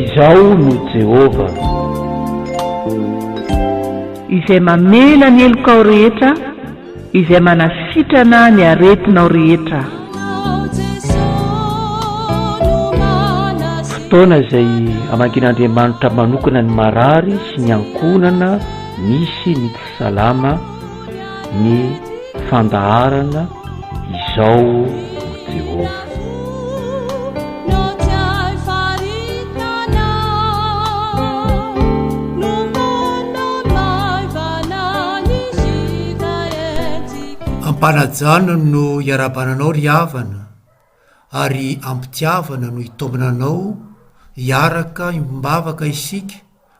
Izao no Jehova izay mamela ny elokao rehetra, izay manasitrana ny aretinao rehetra. Fotoana izay amankin'Andriamanitra manokana ny marary sy ny ankonana misy ny tsy salama, ny fandaharana. Izao no Jehova. Ampanajana no iarabananao ry havana, ary ampitiavana no itombinanao hiaraka imbavaka isika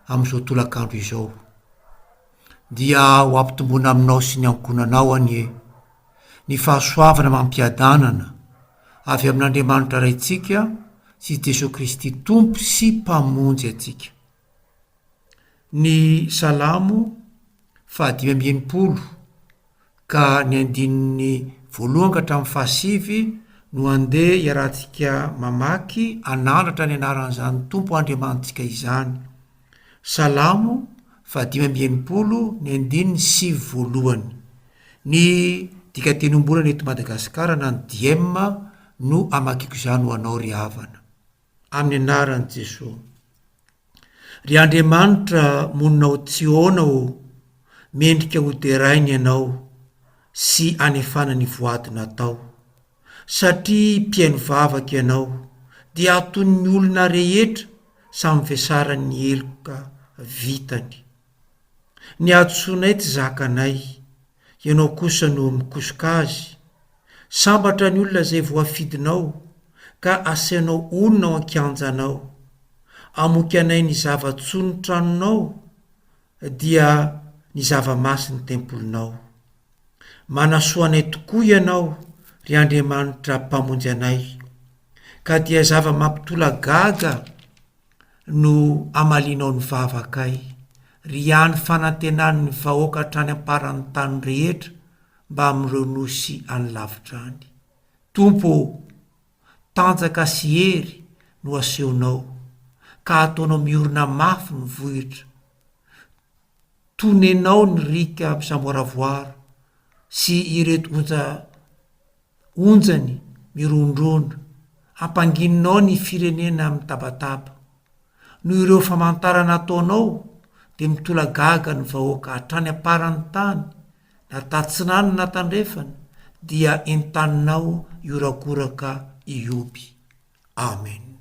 amin'izao tolakandro izao. Dia ho ampitombona aminao sy ny ankonanao anie ny fahasoavana mampiadanana avy amin'Andriamanitra raitsika sy Jesosy Kristy Tompo sy mpamonjy atsika. Ny Salamo 5:1 ka ny andininy 1 hatramin'ny 7 no andeha iarahantsika mamaky anandratra ny anaran'izany Tompo Andriamanitsika izany. Salamo 5:1 ny andininy 7. Ny dikateny-ombolana eto Madagasikara na ny diema no amakiko izany ho anao ry havana. Amin'ny anaran'i Jesosy. Ry Andriamanitra moninao Tsiona, mendrika ho terainy ianao sy anefana ny voady natao, satria mpiaino vavaka ianao dia aton'ny olona rehetra samy fiasarany eloka vitany. Ny adosonay tsy zakanay, ianao kosa no mikosoka azy. Sambatra ny olona zay voafidinao ka asainao olona ao ankianjanao. Amoky anay ny zava-tsonotranonao dia ny zava-masy ny tempolinao. Manasoanay tokoa ianao ry Andriamanitra mpamonjy anay, ka dia zava-mampitolagaga no amalinao ny vavakay, ry any fanantenany ny vahoaka hatrany amparan'ny tany rehetra mba amin'ireo nosy any lavitrany. Tompo, tanjaka sy hery no asehonao, ka ataonao miorina mafy ny vohitra. Tonenao ny rika misamboravoara sy ireto onjany mirondrona, ampangininao ny firenena mitabataba. No ireo famantarana ataonao dia mitolagaga ny vahoaka hatrany aparan'ny tany, na tatsinany na tandrefana dia entaninao iorakoraka ioby. Amen.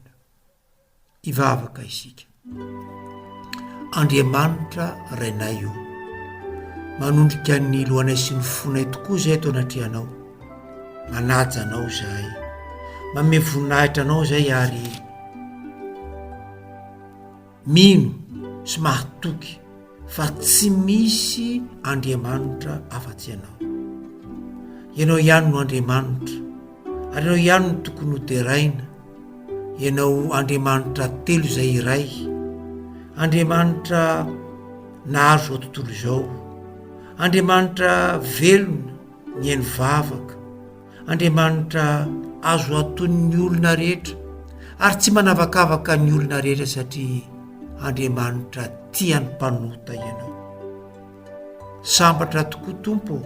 Ivavaka isika. Andriamanitra rainay io, manondrika ny lohanay sy ny fonay tokoa zay ato anatrianao. Manaja anao zahay, mame voninahitra anao zay, ary mino sy mahatoky fa tsy misy Andriamanitra afa-tsy anao. Ianao ihany no Andriamanitra, ary ianao ihany no tokony ho teraina. Ianao Andriamanitra telo zay iray, Andriamanitra nahazo zao tontolo izao, Andriamanitra velona ny hainy vavaka, Andriamanitra azo aton'ny olona rehetra, ary tsy manavakavaka ny olona rehetra satria Andriamanitra tia ny mpanota ianao. Sambatra tokoa Tompo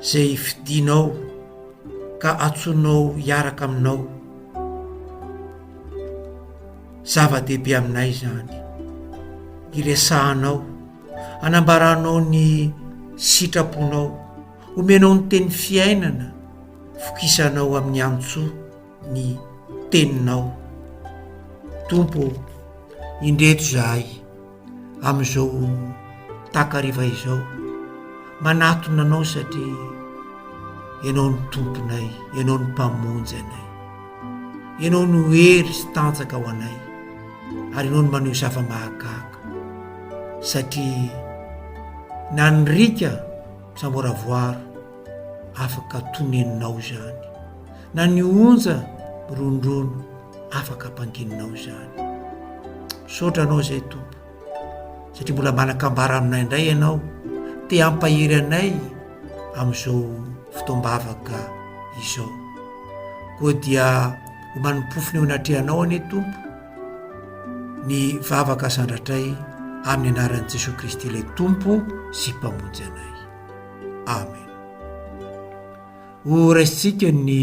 zay fidinao ka atsonao hiaraka aminao. Zava-dehibe aminay zany, iresahanao, anambaranao ny sitraponao, omenao ny teny fiainana, fokisanao amin'ny antso ny teninao. Tompo, indreto zahay amin'izao takariva izao, manatona anao satria ianao ny tomponay, ianao ny mpamonjy anay, ianao no hery sy tanjaka ho anay, ary ianao no maneho zava-mahagaga, satria na ny rika samboravoara afaka toneninao zany, na ny onja mirondrono afaka ampangininao zany. Sotra anao zay Tompo, satria mbola manakambara aminay indray ianao, te ampahery anay amin'izao fotoam-bavaka izao. koa dia ho manimpofiny eo anatrehanao ane tompo ny vavaka sandratray amin'ny anaran'i Jesosy Kristy ilay tompo sy mpamonjy anay. Amen. Ho raisitsika ny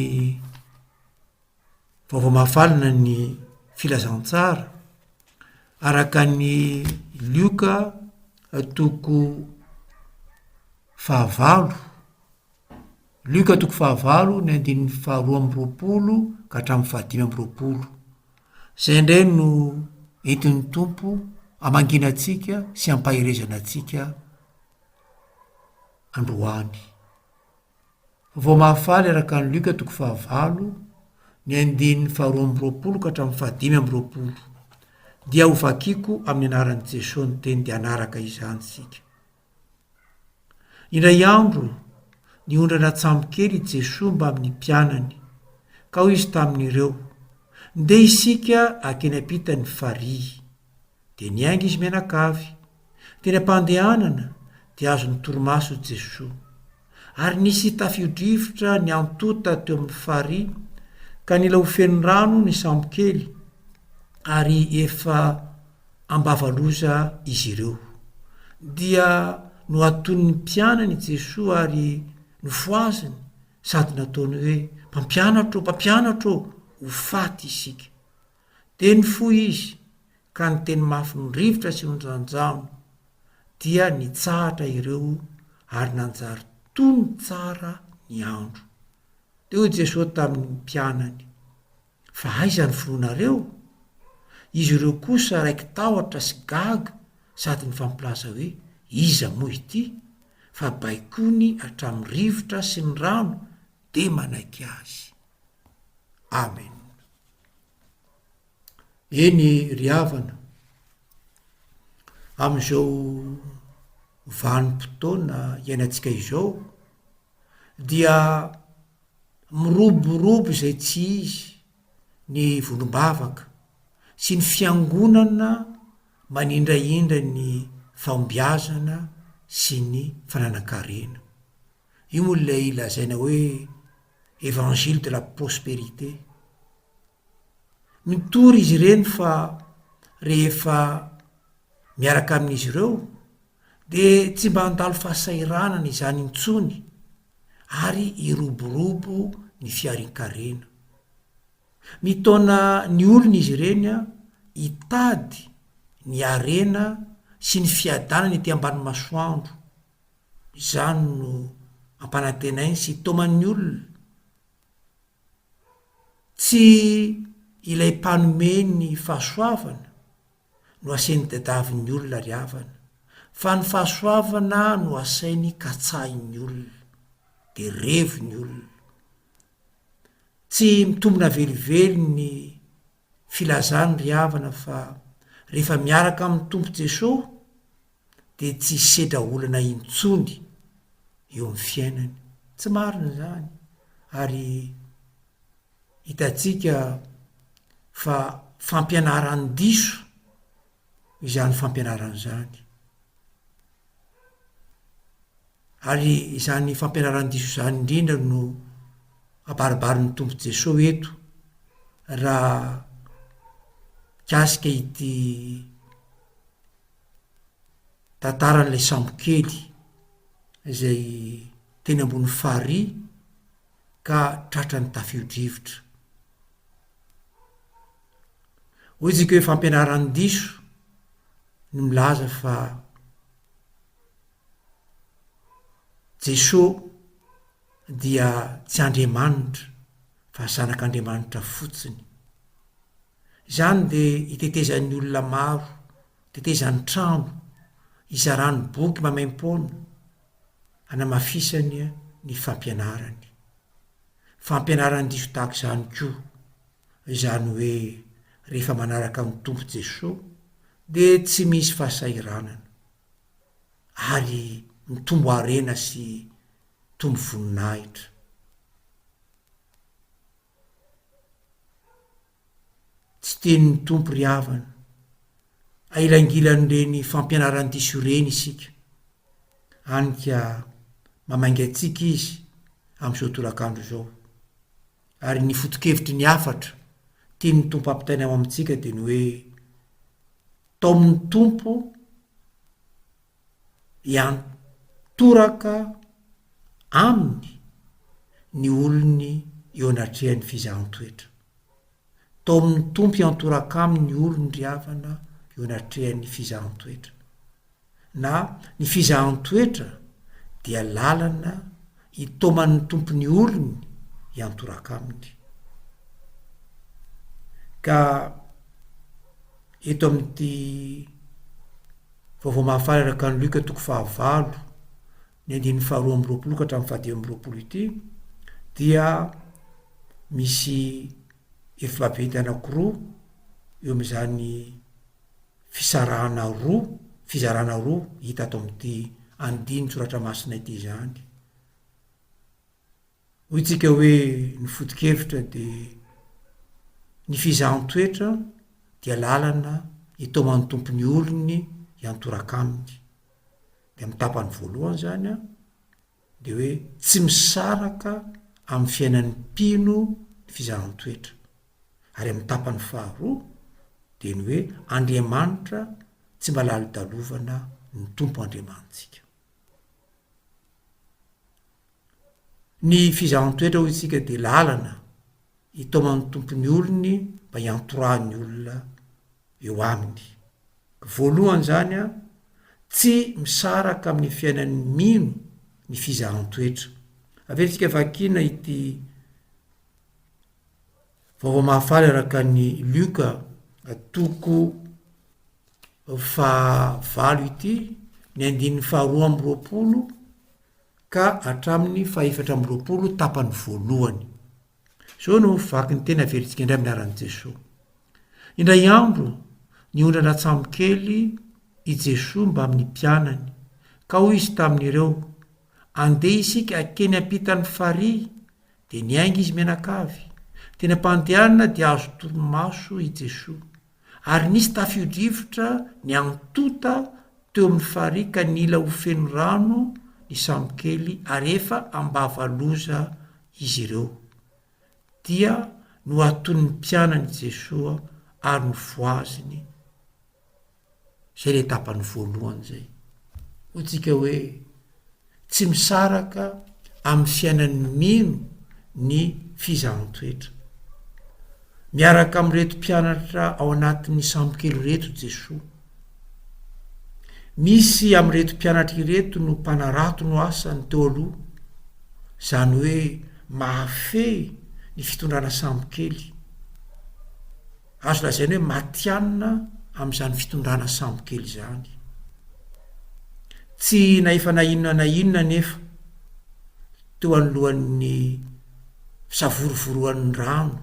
vaovao mahafalina ny filazantsara araka ny Lioka toko 9 Lioka toko 9 ny 12 ka hatramin'ny 15. Zay indray no entin'ny tompo amangina atsika sy ampahirezana atsika androany. Vao mahafaly araka ny Lioka toko 9 ny 12 ka hatramin'ny 15 dia ho vakiko amin'ny anaran'i Jesosy ny teny dia anaraka izany sika. Indray andro ny ondrana tsambokely Jesosy mba amin'ny mpianany ka ho izy tamin'ireo, ndeha isika akeny ampita ny farihy, dia niainga izy mianakavy. Teny am-pandehanana dia azo ny torimaso Jesosy, ary nisy tafio-drivotra ny antota teo amin'ny farihy ka nila ho feno rano ny sambokely, ary efa ambavaloza izy ireo. Dia no aton'ny mpianany Jesosy ary nofoaziny sady nataony hoe mpampianatro ho faty isika. Teny foy izy ka ny teny mafy ny rivotra sy onjanjano dia nitsahatra ireo ary nanjary tony tsara ny andro. Teo Jesosy tamin'ny mpianany, fa aiza ny filoanareo? Izy ireo kosa raiky tahotra sy gaga sady nifampilaza hoe iza moa ity? Fa baikony hatramin'ny rivotra sy ny rano dia manaiky azy. Amen. Eny ry havana, amin'izao vanim-potoana iainantsika izao dia miroborobo izay tsy izy ny volom-bavaka sy ny fiangonana manindraindra ny fahombiazana sy ny fananan-karena. Io moa ilay ilazaina hoe évangile de la prospérité. Mitory izy ireny fa rehefa miaraka amin'izy ireo dia tsy mba handalo fahasairanana izany intsony, ary iroborobo ny fiarin-karena. Mitaona ny olona izy ireny hitady ny arena sy ny fiadanana ety ambany masoandro. Izany no ampanantenainy sy toman'ny olona. Tsy ilay mpanome ny fahasoavana no asainy dadavin'ny olona ry havana, fa ny fahasoavana no asainy katsahin'ny olona, dia revony olona. Tsy mitombona velively ny filazany ry havana, fa rehefa miaraka amin'ny tompo Jesosy dia tsy sedra olana intsony eo amin'ny fiainany. Tsy marina zany, ary hitantsika fa fampianaran'ny diso izany fampianarana zany. Ary izany fampianaran'ny diso izany indrindra no abaribarin'ny tompo Jesosy eto, raha kasika ity tantaran'ilay sambokely izay teny ambony farihy ka tratrany tafio-drivotra. Hoy isika hoe fampianaran'ny diso no milaza fa Jesosy dia tsy Andriamanitra fa zanak'Andriamanitra fotsiny. Izany dia hitetezan'ny olona maro, hitetezan'ny trano, hizarany boky mamaim-poana, hanamafisany ny fampianarany. Fampianaran'ny diso tahaka izany koa, izany hoe rehefa manaraka amin'ny tompo Jesosy dia tsy misy fahasairanana, ary mitombo harena sy tombo voninahitra. Tsy tenin'ny tompo ry havana, ailangilan'ireny fampianaran'ny diso ireny isika, hany ka mamainga antsika izy amin'izao tolakandro izao. ary ny fotokevitry ny afatra tia ny tompo ampitaina ao amintsika de ny hoe taomin'ny tompo iantoraka aminy ny olony eo anatrehan'ny fizahan-toetra. Tao amin'ny tompo iantoraka aminy ny olony ry havana eo anatrehan'ny fizahan-toetra. Na ny fizahan-toetra dia lalana itoman'ny tompony olony iantoraka aminy. Ka eto amin'ity vaovao mahafaly araka ny Luka 19:9 ka hatramin'ny 10:20 ity dia misy efi-baventy anankiroa eo amin'izany fizarana roa hita ato amin'ity andiny soratra masina ity zany. Hoy tsika hoe ny foto-kevitra de ny fizahan-toetra dia lalana itoman'ny tompony olony iantoraka aminy. De amin'ny tapany voalohany zany de hoe tsy misaraka amin'ny fiainan'ny mpino ny fizahan-toetra. Ary amin'ny tapany faharoa de ny hoe Andriamanitra tsy malaly dalovana ny tompo Andriamanitsika. Ny fizahan-toetra hoy tsika de lalana itoman'ny tompony olony mba iantorahan'ny olona eo aminy. Voalohany zany tsy misaraka amin'ny fiainan'ny mino ny fizahan-toetra. Averitsika vakina ity vaovao mahafaly araka ny Luka 9:20 ity ny 2:20 ka hatramin'ny 4:20 tapany voalohany. So no vaky ny tena averitsika indray amin'ny aran'i Jesosy. Indray andro niondrana tsamokely i Jesosy mba amin'ny mpianany ka hoy izy tamin'ireo, andeha isika akeny ampitany farihy. De niainga izy menakavy. Tena mpandehanana dia azo torimaso i Jesosy. Ary nisy tafio-drivotra ny antota teo amin'ny farihy ka nila ho feno rano ny samokely ary efa ambava loza izy ireo. Dia no atony ny mpianany Jesosy ary no voaziny. Zay le tapany voalohany zay. Hotsika hoe tsy misaraka amin'ny fiainan'ny mino ny fizahan-toetra. Miaraka amin'reto mpianatra ao anatin'ny samokely reto Jesosy. Misy amin'reto mpianatra ireto no mpanarato no asany teo aloha, zany hoe mahafehy ny fitondrana samokely. Azo lazaina hoe matianina amin'izany fitondrana samokely zany. Tsy naefa na inona nefa teo anolohan'ny fisavorovoroan'ny rano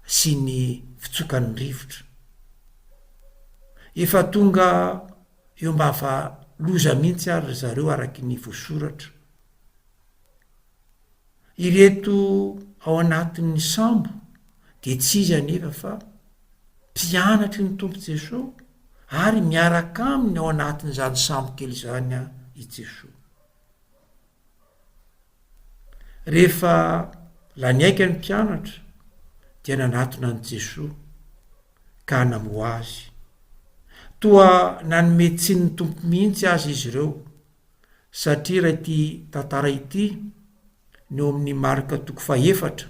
sy ny fitsokan'ny rivotra. Efa tonga eo ambava loza mihitsy ary zareo araky ny voasoratra. Ireto ao anatin'ny sambo de tsy izy anefa fa mpianatry ny tompo Jesosy ary miaraka aminy ao anatin'izany samokely zany i Jesosy. Rehefa laniaika ny mpianatra dia nanatona ny Jesosy ka namoa azy. Toa nanome tsiny ny tompo mihitsy azy izy ireo, satria raha ity tantara ity ny eo amin'ny Marka 4:7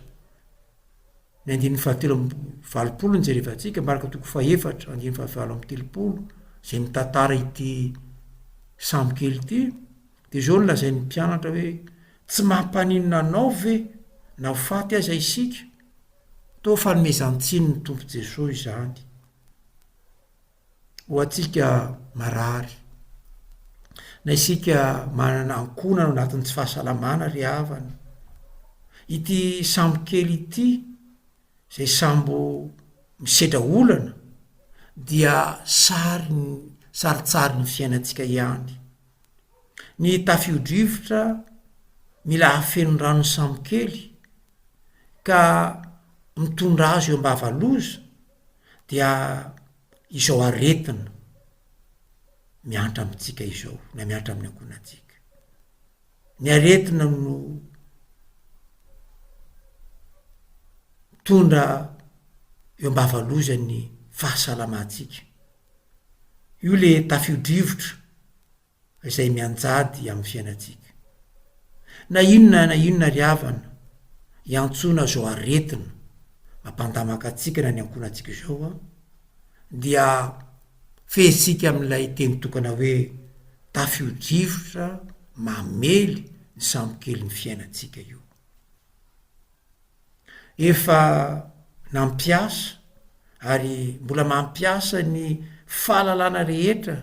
ny 9:30 ny jerevantsika, Marka 4:7 9:30 zay mitantara ity samokely ity de zao no lazain'ny mpianatra hoe tsy mampaninona anao ve na ho faty aza isika, to fanomezan-tsiny ny tompo Jesosy izany. Ho atsika marary na isika manana ankonana ao anatin'ny tsy fahasalamana ry havana, ity samokely ity zay sambo misedra olana dia saritsary ny fiainantsika ihany. Ny tafio-drivotra mila hafeno rano ny samokely ka mitondra azy eo ambava loza dia izao aretina miantra amintsika izao na miantra amin'ny ankonatsika. Ny aretina no tondra eo ambavalozany fahasalamatsika. Io le tafio-drivotra izay mianjady amin'ny fiainatsika. Na inona ry havana iantsona zao aretina mampandamaka atsika na ny ankonatsika zao dia fehitsika amin'ilay teny tokana hoe tafio-drivotra mamely ny samokely ny fiainatsika io. Efa nampiasa ary mbola mampiasa ny fahalalana rehetra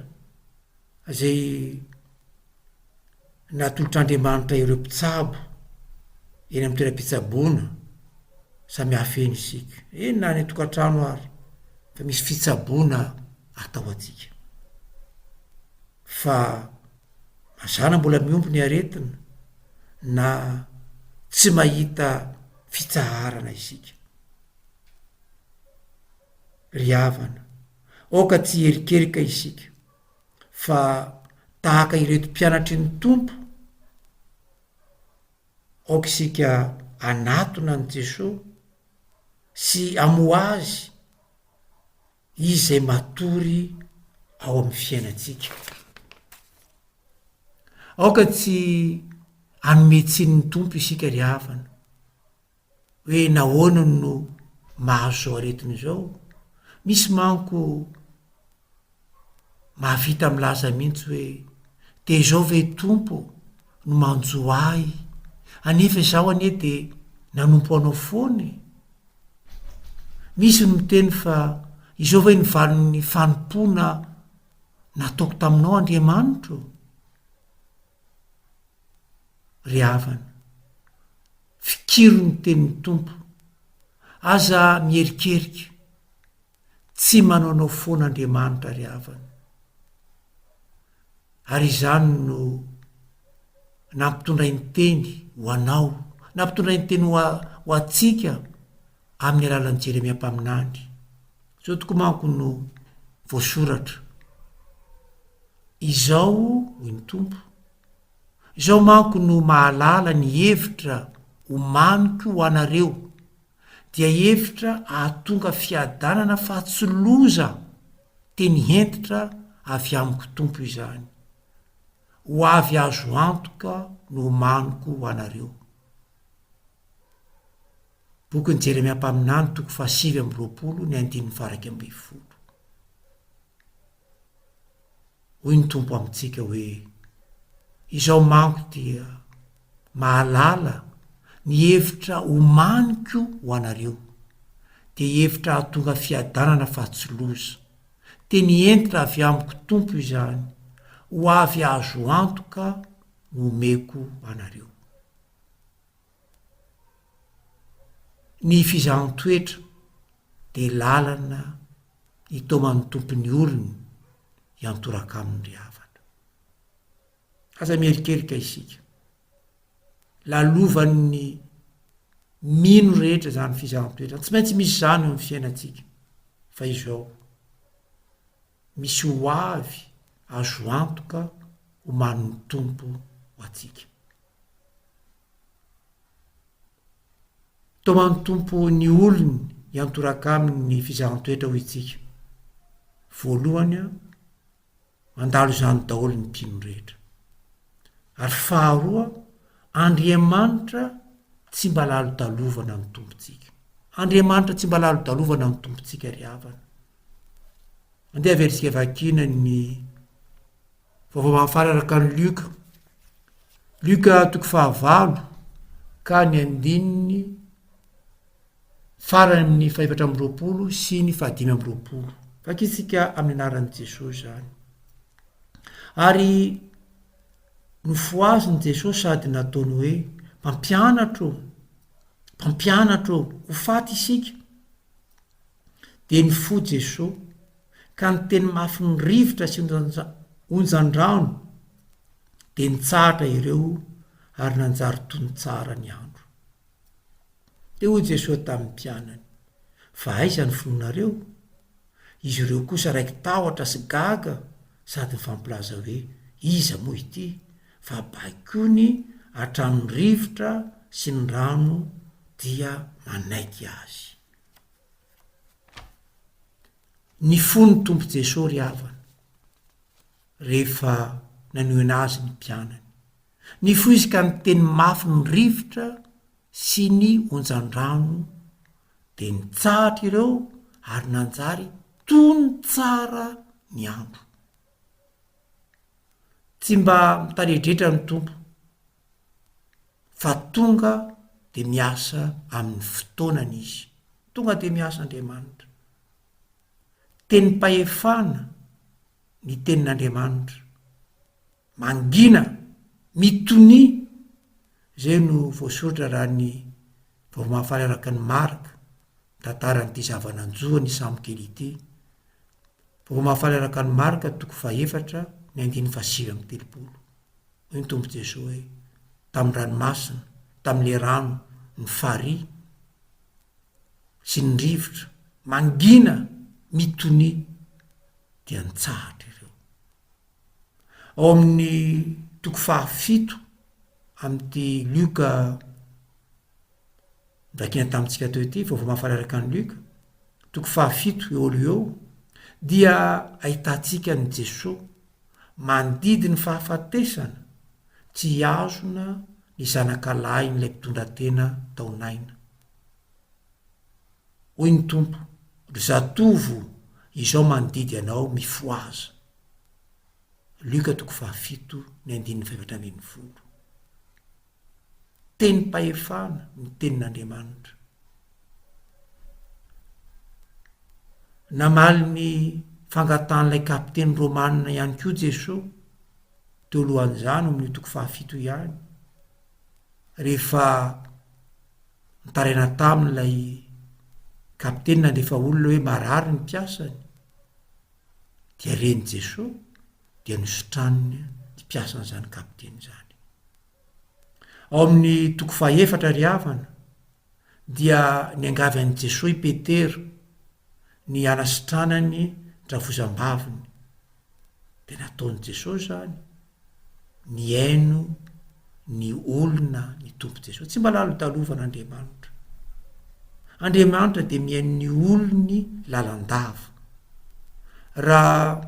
zay natolotr'Andriamanitra ireo mpitsabo eny amin'ny toeram-pitsaboana samy hafeny isika. Na ny tokantrano ary fa misy fitsaboana atao atsika. Fa mazana mbola miombo ny aretina na tsy mahita fitsaharana isika. Ry havana, oka tsy herikerika isika fa tahaka ireto mpianatry ny tompo, oka isika anatona ny Jesosy sy amoa azy izay matory ao amin'ny fiainatsika. Oka tsy anometsiny ny tompo isika ry havana hoe nahoana no mahazo zao aretiny zao. Misy manko mahavita milaza mihitsy hoe de zao ve tompo no manjo ahy, anefa izaho anie de nanompo anao foany. Misy no miteny fa izao ve ny valon'ny fanompona nataoko taminao Andriamanitro. Ry havana, fikiro ny tenin'ny tompo, aza mierikerika tsy manaonao foana Andriamanitra ry havana. Ary izany no nampitondray ny teny ho anao, nampitondray ny teny ho atsika amin'ny alalan'ny Jeremia mpaminany. Zao toko manko no voasoratra. Izao hoy ny tompo, izao manko no mahalala ny hevitra homaniko ho anareo, dia hevitra ahatonga fiadanana fa tsy loza teny hentitra avy amiko tompo izany. Ho avy azo antoka no homaniko ho anareo. Boky ny Jeremia mpaminany toko 7:20 ny 9:10. Hoy ny tompo amintsika hoe izao manko dia mahalala ny hevitra homaniko ho anareo, dia hevitra ahatonga fiadanana fa tsy loza teny entitra avy amiko tompo izany. Ho avy azo antoka no omeko anareo. Ny fizahan-toetra de lalana hitoman'ny tompony olony hiantoraka aminy ry havana. Aza mierikerika isika, lalovan'ny mino rehetra zany fizahan-toetra. Tsy maintsy misy zany eo amin'ny fiainatsika, fa izao misy ho avy azo antoka homanin'ny tompo ho atsika. Toman'ny tompo ny olony hiantoraka aminy ny fizahan-toetra ho itsika. Voalohany mandalo izany daholo ny mpino rehetra. Ary faharoa, Andriamanitra tsy mba lalo dalovana ny tompontsika. Andriamanitra tsy mba lalo dalovana ny tompontsika ry havana. Andeha averisika vakina ny vaovao mahafararaka ny Luka toko 9 ka ny 9 farany amin'ny 720 sy ny 520. Fakitsika amin'ny anaran'i Jesosy zany. Ary nofoaziny Jesosy sady nataony hoe mpampianatro ho faty isika. De nifo Jesosy ka ny teny mafy ny rivotra sy onjan-drano de nitsahatra ireo ary nanjary tony tsara ny andro. De hoy Jesosy tamin'ny mpianany, fa aiza ny fononareo? Izy ireo kosa raiky tahotra sy gaga sady mifampilaza hoe iza moa ity? Fa baikony hatramin'ny rivotra sy ny rano dia manaiky azy. Ny fony tompo Jesosy ry havana rehefa nanoena azy ny mpianany, ny foizika ny teny mafy ny rivotra sy ny onjan-drano de nitsahatra ireo ary nanjary tony tsara ny andro. Tsy mba mitaredretra ny tompo fa tonga de miasa amin'ny fotoanany izy, tonga de miasa Andriamanitra. Teny mpahefana ny tenin'Andriamanitra, mangina mitony, zay no voasoratra raha ny vaomafaly araka ny Marka tantaran'ity zavananjoany samokely ity. Vaomafaly araka ny Marka 4:9-30. Hoy ny tompo Jesosy hoe tamin'ny ranomasina, tamin'le rano ny fary sy ny rivotra, mangina mitony dia nitsahatra ireo. Ao amin'ny 7 amin'ity Luka vakina tamintsika teo ity, vaomafaly araka ny Luka 7 eo dia ahitantsika ny Jesosy mandidy ny fahafatesana tsy azona ny zanakalahy n'ilay mpitondra tena taonaina. Hoy ny tompo, ry zatovo izao mandidy anao mifoaza. Luka 7:9-10. Teny mpahefana ny tenin'Andriamanitra. Namaly ny fangatan'ilay kapiteny romanina ihany koa Jesosy teo alohan'izany amin'ny 7 ihany, rehefa nitaraina tamin'ilay kapiteny nandefa olona hoe marary ny mpiasany, dia reny Jesosy dia nisotraniny ny mpiasan'izany kapiteny zany. Ao amin'ny 4 ry havana dia niangavy an'i Jesosy i Petera ny anasitranany dravozam-baviny, de nataony Jesosy zany ny aino ny olona ny tompo Jesosy. Tsy mba lalo talovan'Andriamanitra. Andriamanitra de miaino ny olony lalandava. Raha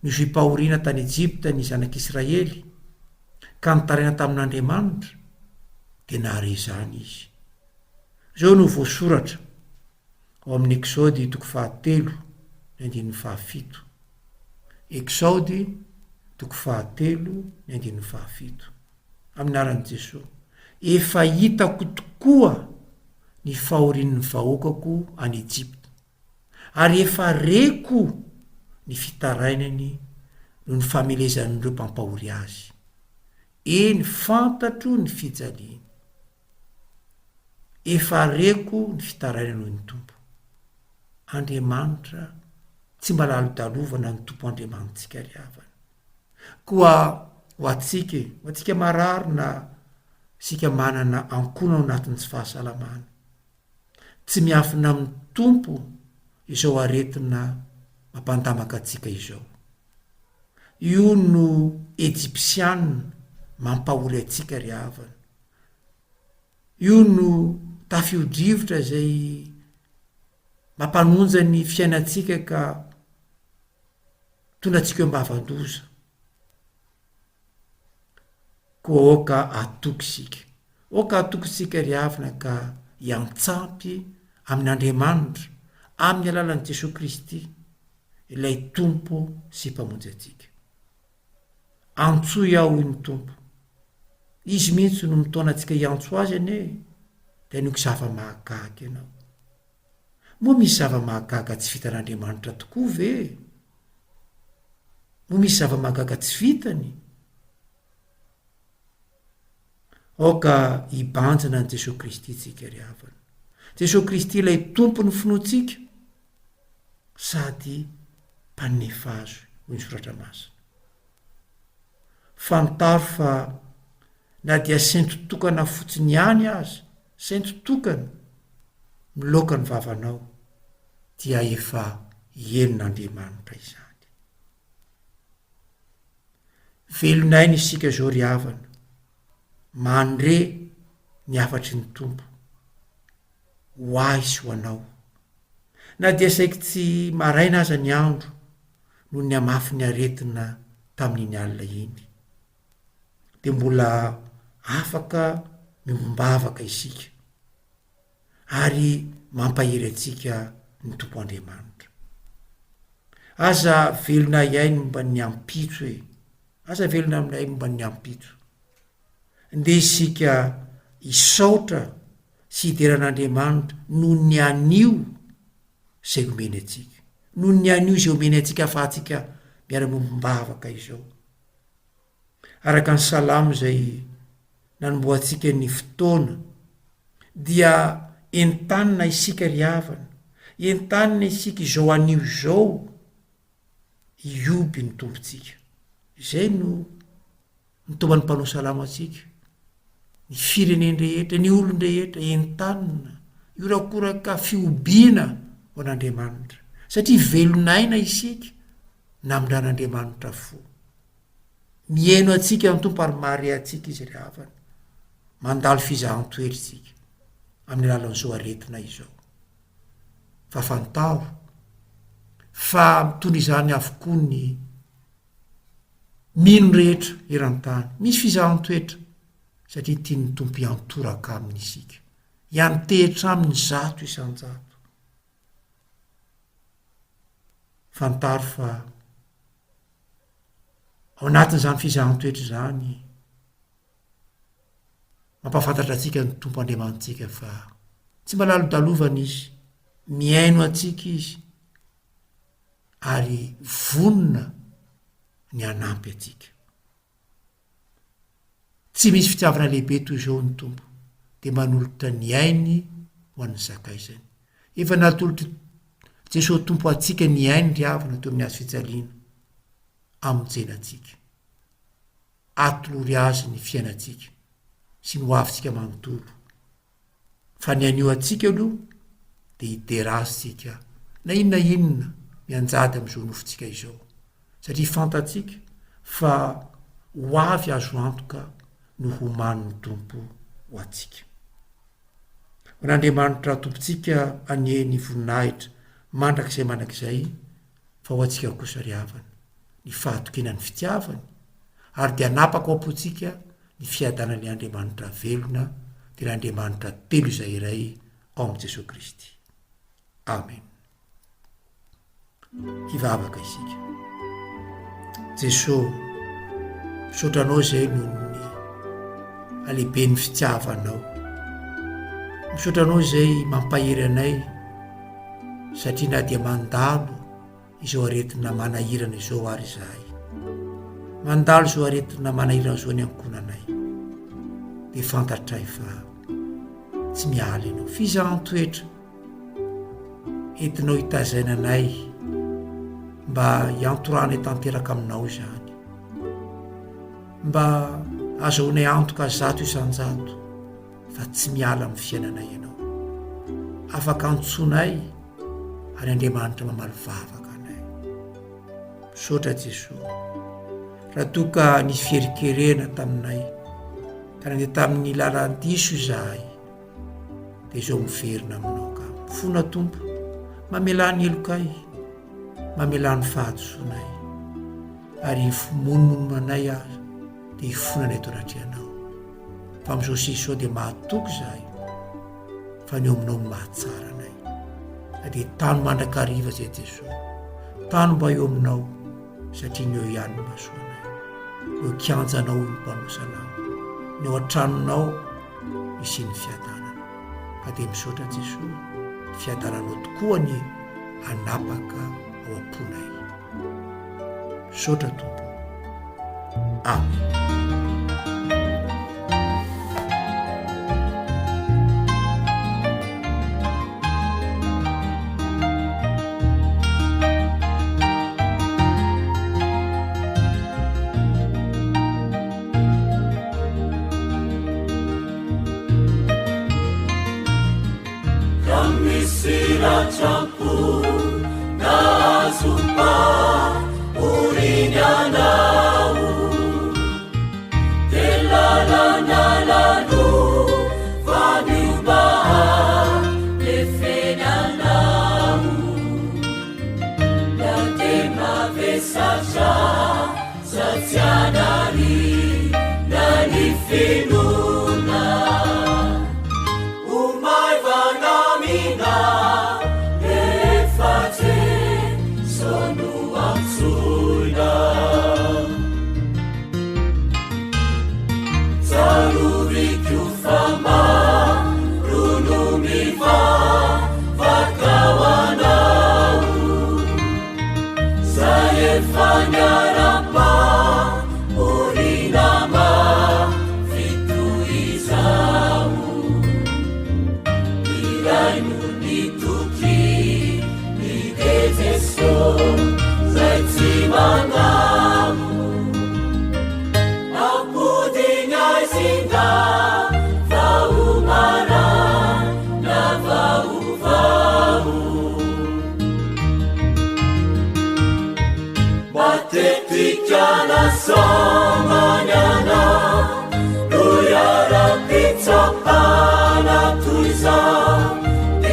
nizoim-pahoriana tany Ejipta ny zanak'Israely ka nitaraina tamin'Andriamanitra de nahare zany izy. Zao no voasoratra ao amin'ny Exode 7:7. Exode 7:7 amin'ny aran'i Jesosy. Efa hitako tokoa ny fahorian'ny vahoakako any Ejipta, ary efa reko ny fitarainany no ny famelezan'ireo mpampahory azy. Eny fantatro ny fijaliany. Efa reko ny fitarainany noho ny tompo. Andriamanitra tsy mba lalo dalovana ny tompo Andriamanitsika ry havana. Koa ho atsika marary na sika manana ankohona ao anatin'ny tsy fahasalamana, tsy miafina amin'ny tompo izao aretina mampandamaka atsika izao. Io no Ejipsianina mampahory atsika ry havana. Io no tafio-drivotra zay mampanonja ny fiainatsika ka tondratsika mbavan-doza. Koa oka atoky sika ry havana ka hiantsampy amin'Andriamanitra amin'ny alalan'i Jesosy Kristy, ilay tompo sy mpamonjy atsika. Antsoy aho ny tompo, izy mihitsy no mitaona atsika hiantso azy ane, de noko zava-mahagaga ianao. Moa misy zava-mahagaga tsy vitan'Andriamanitra tokoa ve? Moa misy zava-mahagaga tsy vitany? Aoka hibanjana ny Jesosy Kristy tsika ry havana. Jesosy Kristy ilay tompo ny finoatsika sady mpanefa azo, hoy ny soratra masina. Fantaro fa na dia saintotokana fotsiny ihany aza, saintotokana miloka ny vavanao, dia efa henon'Andriamanitra izany. Velonainy isika zao ry havana, mandre ny afatry ny tompo, ho ahy sy ho anao na dia saiky tsy maraina aza ny andro noho ny amafy ny aretina tamin'iny alina iny de mbola afaka mimbombavaka isika ary mampahery atsika ny tompo Andriamanitra. Aza velona iay momba ny ampitso hoe aza velona aminay momba ny ampitso nde isika isaotra sy hideran'Andriamanitra noho ny anio zay omeny atsika, noho ny anio zay omeny atsika afahatsika miara-mombombavaka izao. Araka ny salamo zay nanomboatsika ny fotoana dia entanina isika ry havana, entanina isika izao anio izao ioby ny tompontsika. Zay no mitomban'ny mpanao salamo atsika. Ny fireneny rehetra, ny olon rehetra entanina iorakoraka fiobiana ho an'Andriamanitra satria velonaina isika na amindran'Andriamanitra fo. Mieno atsika amin'ny tompo ary mahare atsika izy ry havana, mandalo fizahan-toery tsika amin'ny alalan'izao aretina izao. Fa fantaro fa mitondra izany avokoa ny mino rehetra eran-tany, misy fizahan-toetra satria tiany tompo iantoraka aminy isika, iantehitra aminy zato isan-jato. Fantaro fa ao anatin'izany fizahan-toetra zany mampafantatra atsika ny tompo Andriamanitsika fa tsy malalo-dalovana izy, miaino atsika izy ary vonona ny anampy atsika. Tsy misy fitiavana lehibe toy izao ny tompo de manolotra ny ainy ho an'ny sakaizany. Efa natolotra Jesosy tompo atsika ny ainy ry havana teo amin'ny azo fijaliana amonjenatsika, atolory azy ny fiainatsika sy ny hoavintsika manontolo. Fa ny anio atsika aloha de hiderasintsika na inona mianjady am'izao nofontsika izao satria fantatsika fa ho avy azo antoka no homan'ny tompo ho atsika. Ho an'Andriamanitra tompontsika anie ny voninahitra mandrakizay mandrakizay fa ho atsika kosa ry havana ny fahatokenany fitiavany ary de anapaka ao am-potsika ny fiadanany Andriamanitra velona de l'Andriamanitra telo izay iray ao am' Jesosy Kristy. Amen. Hivavaka isika. Jesosy, misaotranao zay noho ny alehibe ny fitiavanao, misaotranao zay mampahery anay satria na dia mandalo izao aretina manahirana izao ary zahay, mandalo izao aretina manahirana izao ny ankonanay de fantatray fa tsy miala ianao. Fizahan-toetra entinao hitazainanay mba hiantoranay tanteraka aminao zany, mba azahoanay antoka zato isan-jato fa tsy miala amin'ny fiainanay ianao, afaka antsonay ary Andriamanitra mamaly vavaka anay. Misaotra Jesosy, raha toka nisy fierikerena taminay ka nandeha tamin'ny lalan-diso izahay de izao miverina aminao ka mifona tompo, mamelany elokay, mamelany fahadosoanay ary monomono anay azy de hifonanay tao anatrianao. Fa am'izao sisy zao de mahatoky zahay fa ny eo aminao no mahatsara anay, de tano mandrakariva zay Jesosy, tano mba eo aminao satria ny eo ihany no mahasoanay, eo kianjanao ny mpanao salamo, ny eo an-tranonao misy ny fiadanana. Ka de misaotra Jesosy, fiadananao tokoa ny anapaka ao am-ponay. Misaotra tompo. Amen. Sirachapu nazupa urinyanau telala nalalu vaniuba tenanao da temavesatra satsianari nani finuna umai vanamina efate sonu amsuina saruvikyufama runumiva vakawanau sayefanyarapa urinama fituizau irainunituki nigezeso zaitsimanamu apudinyaisinda vaumara na vauvau matetikana somanyana duyarapitsapana tuiza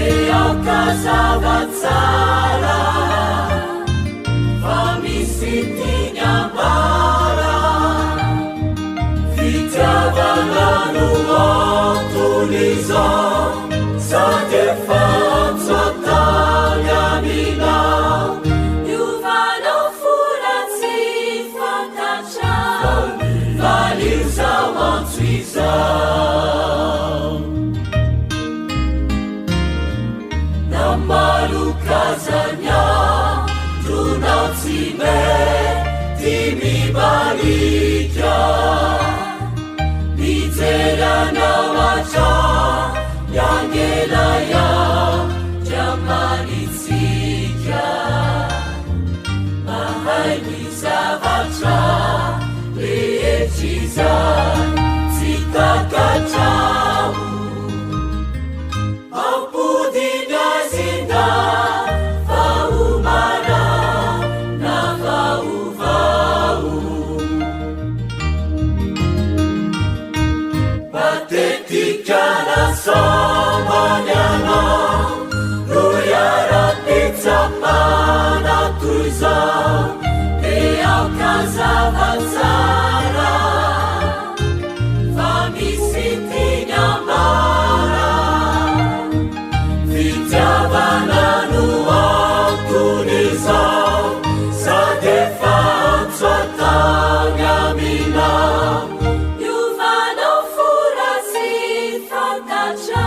eakazavatsara vamisitinyambara vitavananu antuliza sadefatsatanyamina yuvanao furatsy fantatra valiuzao antsuizao namalukazanya drunatsime timibalika nizeranawatra yangelaya jamalitsika mahainizavatra rehetrizay tsitakatrao ampodinyazinda vaumara na vauvau patetikana somanyana duyarapitsapana tuiza eakazavatsara vamisitinyambara vitiavananu antuniza sadefatsatanyamina yuvanao furatsy fantatra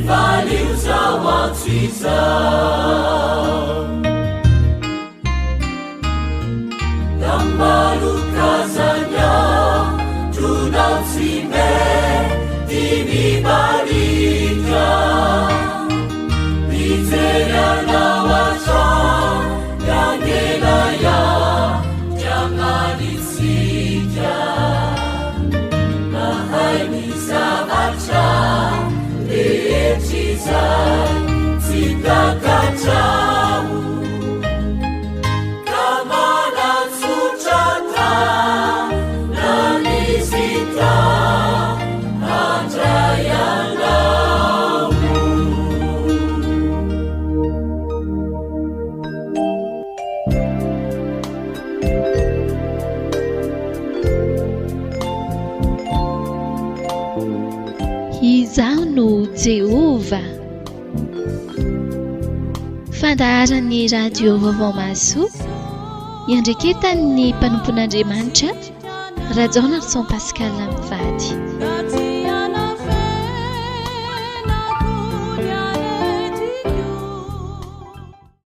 valiuzao antsuizao namalukazanya drunatsime timibalika nizeranawatra yangelaya jamalitsika mahainizavatra rehetrizay tsitakatrao kamanatsutrata nanizita andrayanao izaho no Jehova. Fandaharan'ny radio vaovao maso iandreketan'ny mpanompon'Andriamanitra Rajaona Ritson Pascal Mivady.